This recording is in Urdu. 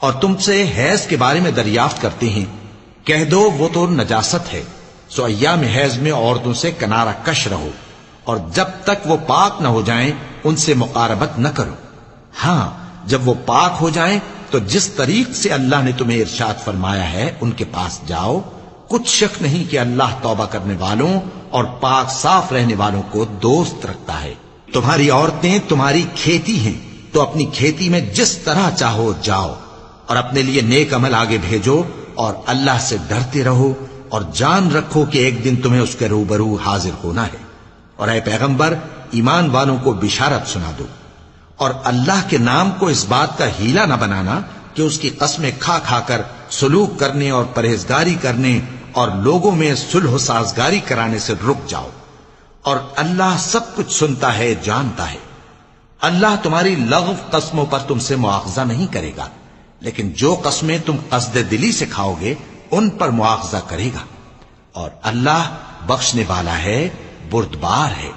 اور تم سے حیض کے بارے میں دریافت کرتے ہیں، کہہ دو وہ تو نجاست ہے، سو ایام حیض میں عورتوں سے کنارہ کش رہو، اور جب تک وہ پاک نہ ہو جائیں ان سے مقاربت نہ کرو۔ ہاں جب وہ پاک ہو جائیں تو جس طریق سے اللہ نے تمہیں ارشاد فرمایا ہے ان کے پاس جاؤ، کچھ شک نہیں کہ اللہ توبہ کرنے والوں اور پاک صاف رہنے والوں کو دوست رکھتا ہے۔ تمہاری عورتیں تمہاری کھیتی ہیں، تو اپنی کھیتی میں جس طرح چاہو جاؤ، اور اپنے لیے نیک عمل آگے بھیجو، اور اللہ سے ڈرتے رہو، اور جان رکھو کہ ایک دن تمہیں اس کے روبرو حاضر ہونا ہے۔ اور اے پیغمبر، ایمان والوں کو بشارت سنا دو، اور اللہ کے نام کو اس بات کا ہیلا نہ بنانا کہ اس کی قسمیں کھا کھا کر سلوک کرنے اور پرہیزگاری کرنے اور لوگوں میں صلح و سازگاری کرانے سے رک جاؤ، اور اللہ سب کچھ سنتا ہے، جانتا ہے۔ اللہ تمہاری لغو قسموں پر تم سے مواخذہ نہیں کرے گا، لیکن جو قسمیں تم قصد دلی سے کھاؤ گے ان پر مواخذہ کرے گا، اور اللہ بخشنے والا ہے، بردبار ہے۔